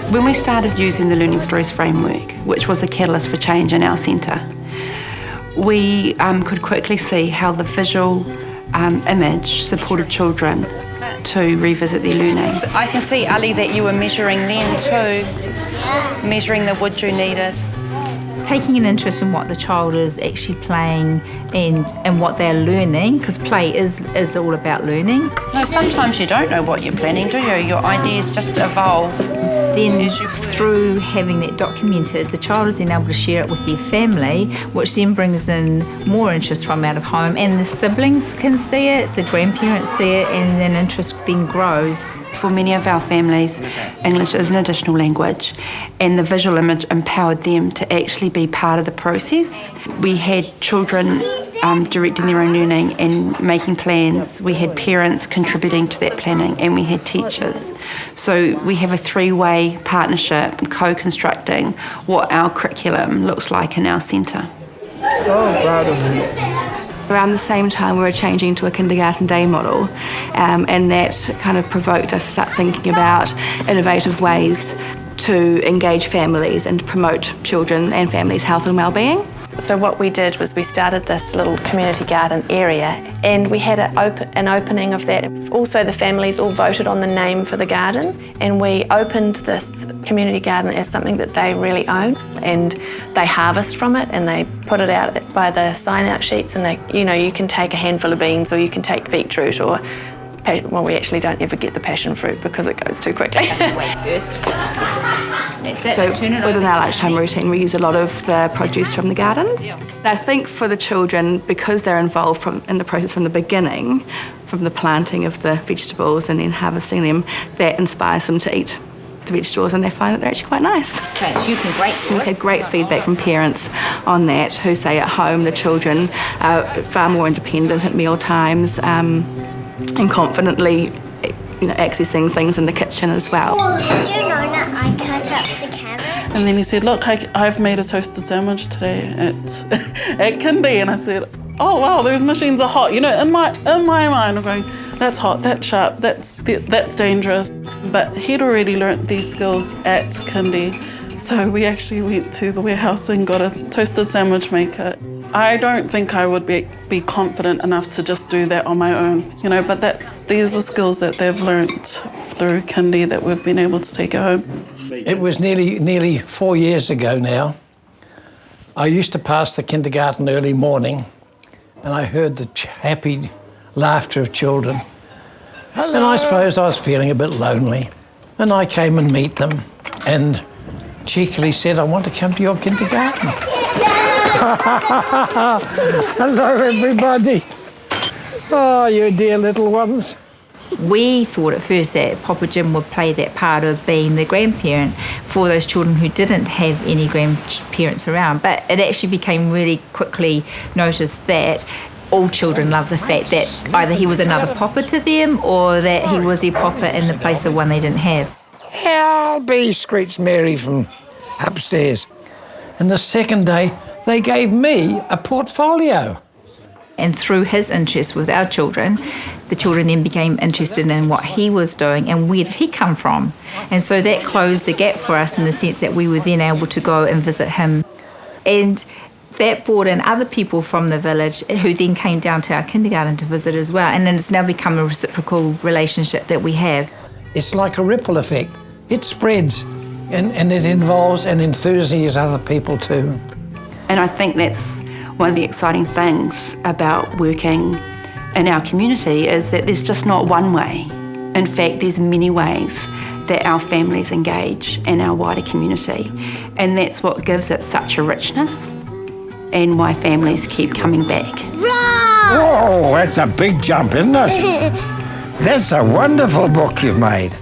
When we started using the Learning Stories framework, which was a catalyst for change in our centre, we could quickly see how the visual image supported children to revisit their learning. So I can see, Ali, that you were measuring then too, measuring the wood you needed. Taking an interest in what the child is actually playing and what they're learning, because play is all about learning. No, sometimes you don't know what you're planning, do you? Your ideas just evolve. Then through having that documented, the child is then able to share it with their family, which then brings in more interest from out of home, and the siblings can see it, the grandparents see it, and then interest then grows. For many of our families, English is an additional language, and the visual image empowered them to actually be part of the process. We had children directing their own learning and making plans. We had parents contributing to that planning, and we had teachers. So we have a three-way partnership, co-constructing what our curriculum looks like in our centre. So proud of you. Around the same time we were changing to a kindergarten day model, and that kind of provoked us to start thinking about innovative ways to engage families and promote children and families' health and well-being. So what we did was we started this little community garden area, and we had an opening of that. Also, the families all voted on the name for the garden, and we opened this community garden as something that they really own, and they harvest from it and they put it out by the sign-out sheets, and you can take a handful of beans, or you can take beetroot, or well, we actually don't ever get the passion fruit because it goes too quickly. So within our lunchtime routine, we use a lot of the produce from the gardens. And I think for the children, because they're involved in the process from the beginning, from the planting of the vegetables and then harvesting them, that inspires them to eat the vegetables, and they find that they're actually quite nice. You can grate for us. We had great feedback from parents on that, who say at home the children are far more independent at meal times, and confidently accessing things in the kitchen as well. Did you know that I cut up the carrot? And then he said, look, I've made a toasted sandwich today at kindy. And I said, oh wow, those machines are hot. In my mind I'm going, that's hot, that's sharp, that's dangerous. But he'd already learnt these skills at kindy. So we actually went to the warehouse and got a toasted sandwich maker. I don't think I would be confident enough to just do that on my own, but these are skills that they've learnt through kindy that we've been able to take at home. It was nearly 4 years ago now. I used to pass the kindergarten early morning, and I heard the happy laughter of children. Hello. And I suppose I was feeling a bit lonely. And I came and meet them and cheekily said, I want to come to your kindergarten. Hello, everybody. Oh, you dear little ones. We thought at first that Papa Jim would play that part of being the grandparent for those children who didn't have any grandparents around, but it actually became really quickly noticed that all children love the fact that either he was another Papa to them or that he was their Papa in the place of one they didn't have. I'll be, screeched Mary from upstairs. And the second day, they gave me a portfolio. And through his interest with our children, the children then became interested in what he was doing and where did he come from. And so that closed a gap for us in the sense that we were then able to go and visit him. And that brought in other people from the village who then came down to our kindergarten to visit as well. And then it's now become a reciprocal relationship that we have. It's like a ripple effect. It spreads and it involves and enthusiasms other people too. And I think that's one of the exciting things about working in our community is that there's just not one way. In fact, there's many ways that our families engage in our wider community. And that's what gives it such a richness and why families keep coming back. Whoa, that's a big jump, isn't it? That's a wonderful book you've made.